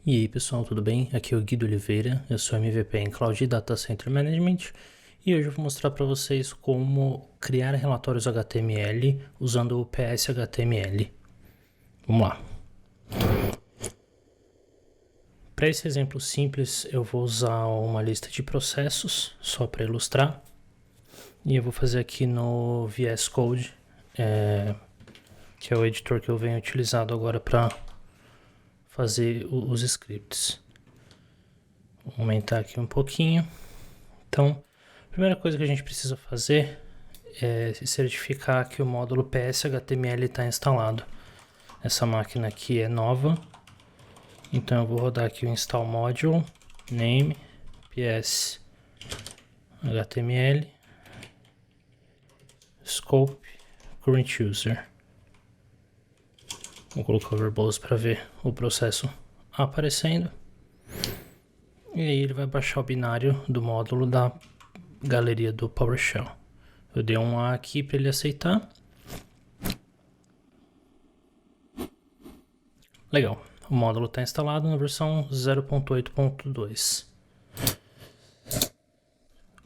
E aí pessoal, tudo bem? Aqui é o Guido Oliveira, eu sou MVP em Cloud Data Center Management e hoje eu vou mostrar para vocês como criar relatórios HTML usando o PS HTML. Vamos lá. Para esse exemplo simples, eu vou usar uma lista de processos, só para ilustrar. E eu vou fazer aqui no VS Code, que é o editor que eu venho utilizado agora para fazer os scripts. Vou aumentar aqui um pouquinho. Então, a primeira coisa que a gente precisa fazer é certificar que o módulo PS HTML está instalado. Essa máquina aqui é nova, então eu vou rodar aqui o install module name PS HTML scope current user. Vou colocar o verbose para ver o processo aparecendo. E aí ele vai baixar o binário do módulo da galeria do PowerShell. Eu dei um A aqui para ele aceitar. Legal, o módulo está instalado na versão 0.8.2.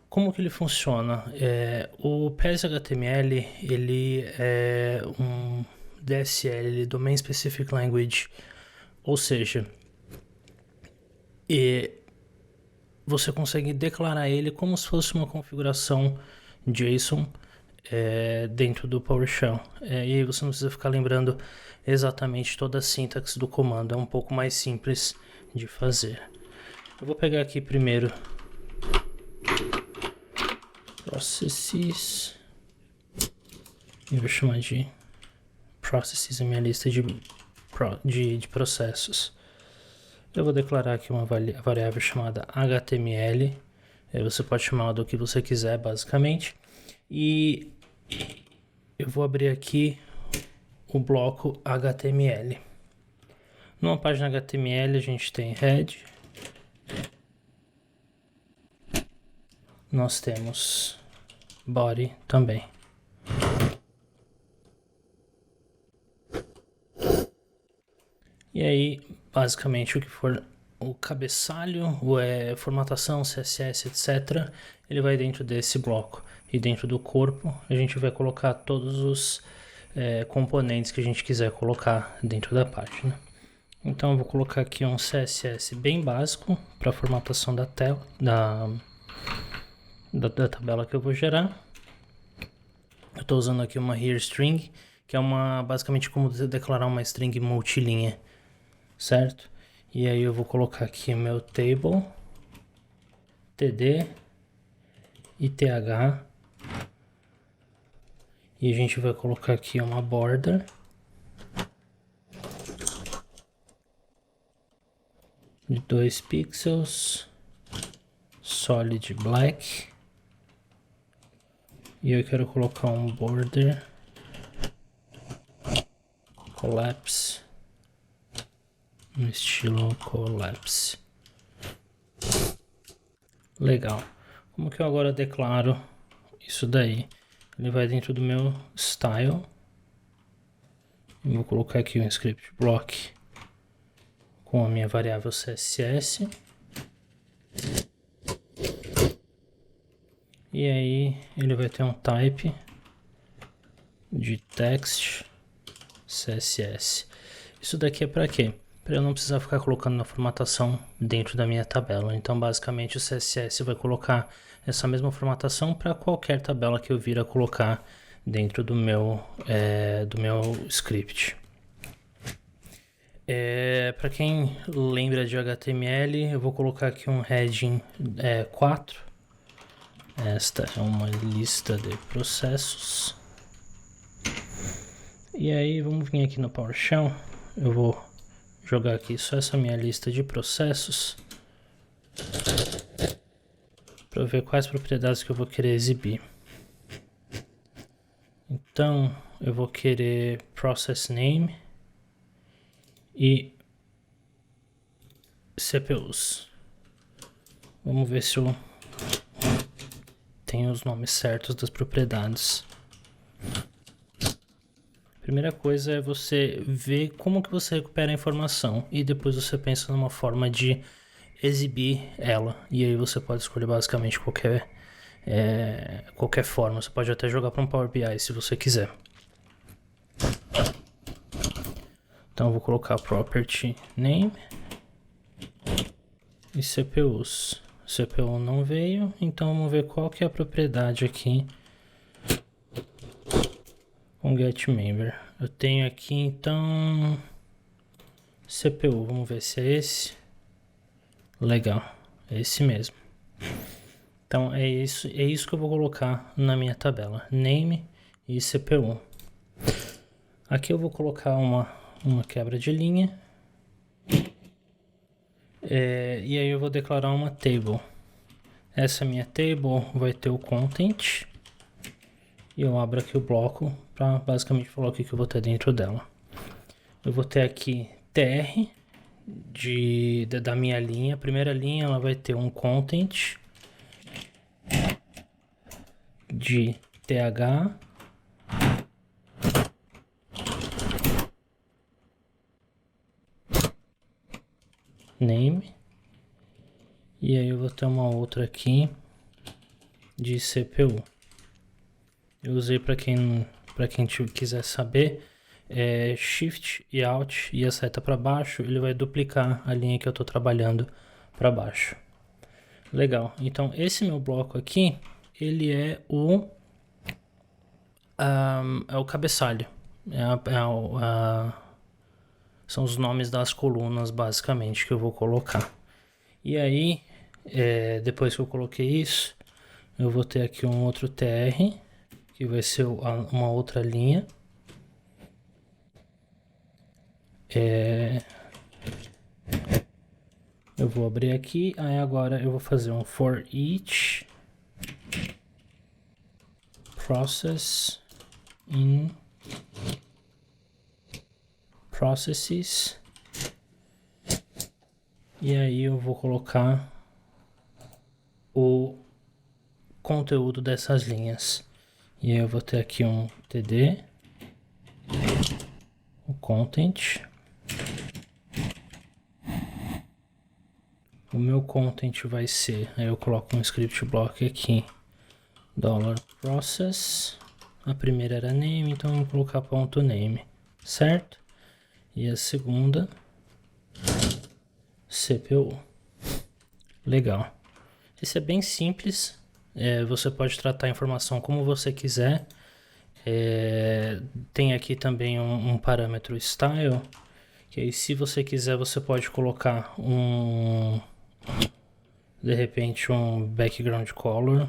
Como que ele funciona? O PS-HTML ele é um DSL, Domain Specific Language, ou seja, você consegue declarar ele como se fosse uma configuração JSON dentro do PowerShell. E aí você não precisa ficar lembrando exatamente toda a sintaxe do comando, é um pouco mais simples de fazer. Eu vou pegar aqui primeiro processes e vou chamar de processes, a minha lista de processos. Eu vou declarar aqui uma variável chamada HTML. Você pode chamar do que você quiser, basicamente. E eu vou abrir aqui o bloco HTML. Numa página HTML a gente tem head. Nós temos body também. E aí, basicamente, o que for o cabeçalho, formatação, CSS, etc., ele vai dentro desse bloco. E dentro do corpo, a gente vai colocar todos os componentes que a gente quiser colocar dentro da página. Então, eu vou colocar aqui um CSS bem básico para a formatação da tela, da tabela que eu vou gerar. Eu estou usando aqui uma here string, que é basicamente como declarar uma string multilinha, certo? E aí eu vou colocar aqui meu table, td e th, e a gente vai colocar aqui uma border de 2 pixels, solid black, e eu quero colocar um border collapse no estilo collapse. Legal. Como que eu agora declaro isso daí? Ele vai dentro do meu style. Eu vou colocar aqui um script block com a minha variável CSS. E aí ele vai ter um type de text CSS. Isso daqui é para quê? Para eu não precisar ficar colocando na formatação dentro da minha tabela. Então, basicamente, o CSS vai colocar essa mesma formatação para qualquer tabela que eu vir a colocar dentro do meu script. Para quem lembra de HTML, eu vou colocar aqui um heading 4. Esta é uma lista de processos. E aí, vamos vir aqui no PowerShell. Eu vou jogar aqui só essa minha lista de processos para ver quais propriedades que eu vou querer exibir. Então, eu vou querer process name e CPUs. Vamos ver se eu tenho os nomes certos das propriedades. Primeira coisa é você ver como que você recupera a informação e depois você pensa numa forma de exibir ela. E aí você pode escolher basicamente qualquer forma. Você pode até jogar para um Power BI se você quiser. Então eu vou colocar property name e CPUs. CPU não veio, então vamos ver qual que é a propriedade aqui com getMember. Eu tenho aqui então CPU, vamos ver se é esse. Legal, é esse mesmo. Então é isso que eu vou colocar na minha tabela, name e CPU. Aqui eu vou colocar uma quebra de linha. E aí eu vou declarar uma table. Essa minha table vai ter o content. E eu abro aqui o bloco para basicamente falar o que eu vou ter dentro dela. Eu vou ter aqui tr da minha linha. A primeira linha ela vai ter um content de th name, e aí eu vou ter uma outra aqui de CPU. Eu usei para quem quiser saber, Shift e Alt e a seta para baixo, ele vai duplicar a linha que eu estou trabalhando para baixo. Legal, então esse meu bloco aqui, ele é o cabeçalho, são os nomes das colunas basicamente que eu vou colocar. E aí, depois que eu coloquei isso, eu vou ter aqui um outro tr, que vai ser uma outra linha. Eu vou abrir aqui, aí agora eu vou fazer um for each process in processes, e aí eu vou colocar o conteúdo dessas linhas. E aí eu vou ter aqui um td, o content. O meu content vai ser, aí eu coloco um script block aqui, $process. A primeira era name, então eu vou colocar ponto .name, certo? E a segunda, CPU. Legal. Esse é bem simples. Você pode tratar a informação como você quiser. Tem aqui também um parâmetro style, que aí se você quiser você pode colocar de repente um background color.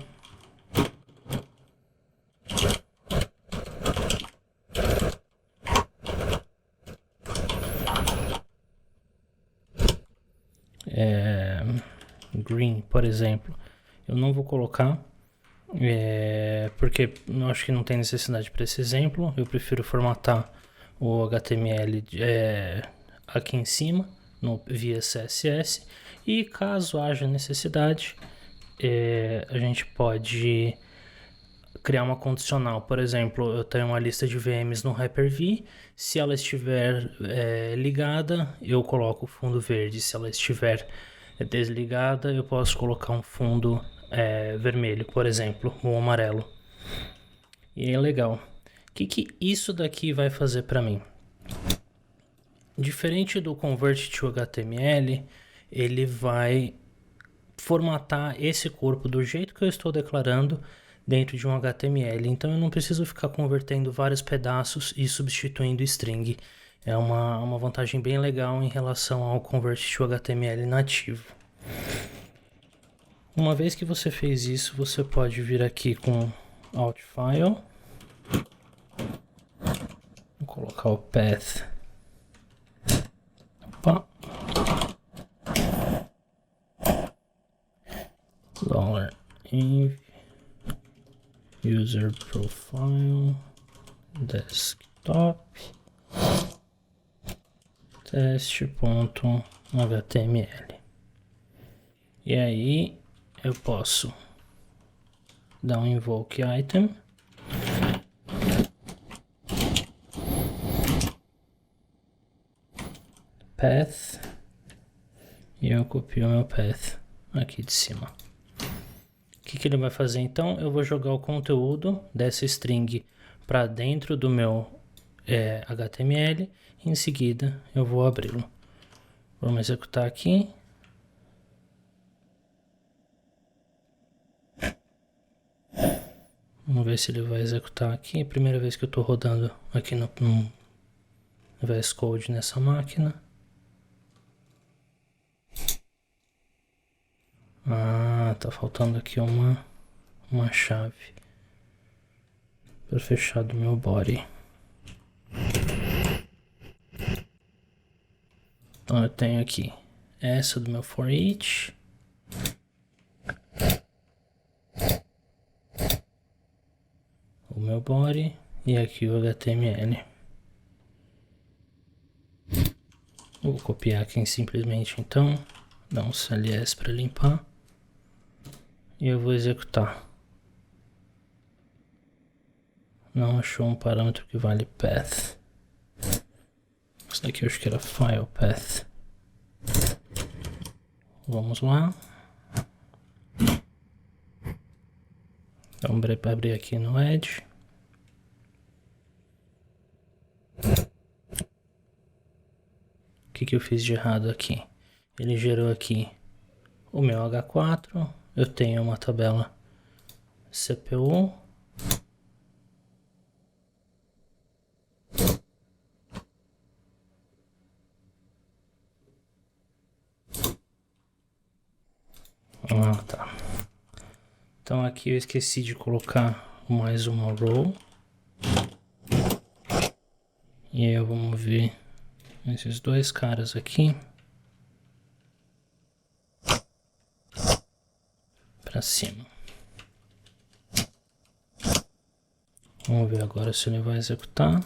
Green, por exemplo. Eu não vou colocar, porque eu acho que não tem necessidade para esse exemplo. Eu prefiro formatar o HTML aqui em cima, via CSS. E caso haja necessidade, a gente pode criar uma condicional. Por exemplo, eu tenho uma lista de VMs no Hyper-V. Se ela estiver ligada, eu coloco o fundo verde. Se ela estiver desligada, eu posso colocar um fundo vermelho, por exemplo, ou amarelo. E é legal. O que isso daqui vai fazer para mim? Diferente do Convert to HTML, ele vai formatar esse corpo do jeito que eu estou declarando dentro de um HTML. Então eu não preciso ficar convertendo vários pedaços e substituindo string. É uma vantagem bem legal em relação ao Convert to HTML nativo. Uma vez que você fez isso, você pode vir aqui com Alt File, vou colocar o path. Opa. $env user profile desktop teste.html. E aí eu posso dar um invoke item path e eu copio o meu path aqui de cima. O que ele vai fazer então? Eu vou jogar o conteúdo dessa string para dentro do meu HTML e em seguida eu vou abri-lo. Vamos executar aqui. Vamos ver se ele vai executar aqui. Primeira vez que eu estou rodando aqui no VS Code nessa máquina. Ah, tá faltando aqui uma chave para fechar do meu body. Então eu tenho aqui essa do meu for each. O meu body e aqui o HTML. Vou copiar aqui simplesmente então, dar um CLS para limpar e eu vou executar. Não achou um parâmetro que vale path. Isso daqui eu acho que era file path. Vamos lá. Vamos abrir aqui no Edge. O que eu fiz de errado aqui? Ele gerou aqui o meu H4. Eu tenho uma tabela CPU. Ah, tá. Então aqui eu esqueci de colocar mais uma row. E aí vamos ver esses dois caras aqui. Para cima. Vamos ver agora se ele vai executar.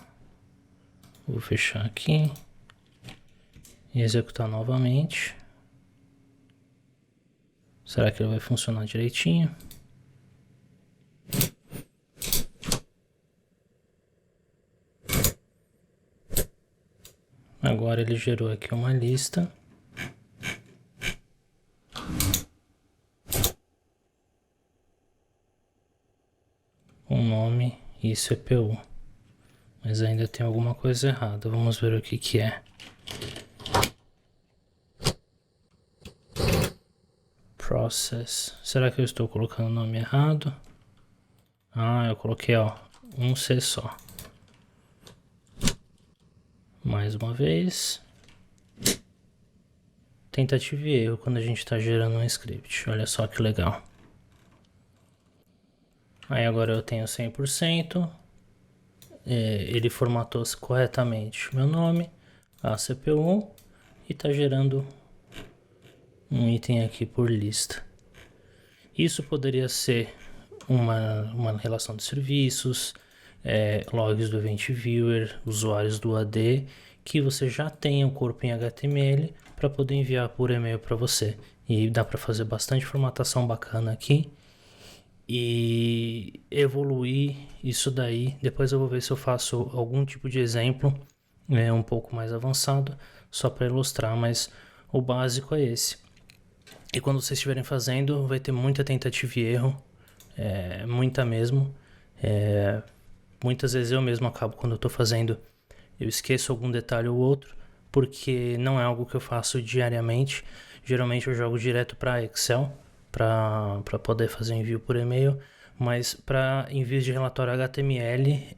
Vou fechar aqui. E executar novamente. Será que ele vai funcionar direitinho? Agora ele gerou aqui uma lista. Com nome e CPU. Mas ainda tem alguma coisa errada. Vamos ver o que é. Process. Será que eu estou colocando o nome errado? Ah, eu coloquei, ó, um C só. Mais uma vez. Tentativa e erro quando a gente está gerando um script. Olha só que legal. Aí agora eu tenho 100%. Ele formatou corretamente meu nome, a CPU, e está gerando um item aqui por lista. Isso poderia ser uma relação de serviços, logs do Event Viewer, usuários do AD, que você já tem o corpo em HTML para poder enviar por e-mail para você. E dá para fazer bastante formatação bacana aqui e evoluir isso daí. Depois eu vou ver se eu faço algum tipo de exemplo um pouco mais avançado, só para ilustrar, mas o básico é esse. E quando vocês estiverem fazendo, vai ter muita tentativa e erro, muita mesmo. Muitas vezes eu mesmo acabo, quando eu estou fazendo, eu esqueço algum detalhe ou outro, porque não é algo que eu faço diariamente. Geralmente eu jogo direto para Excel, para poder fazer envio por e-mail, mas para envios de relatório HTML,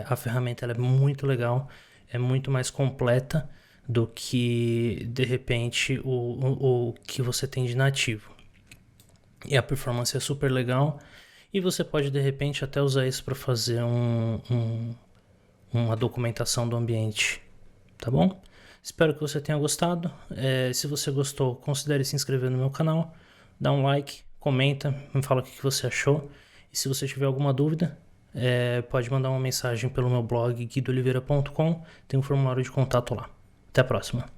a ferramenta ela é muito legal, é muito mais completa do que, de repente, o que você tem de nativo. E a performance é super legal, e você pode, de repente, até usar isso para fazer uma documentação do ambiente, tá bom? Espero que você tenha gostado. Se você gostou, considere se inscrever no meu canal, dá um like, comenta, me fala o que você achou. E se você tiver alguma dúvida, pode mandar uma mensagem pelo meu blog guidooliveira.com, tem um formulário de contato lá. Até a próxima.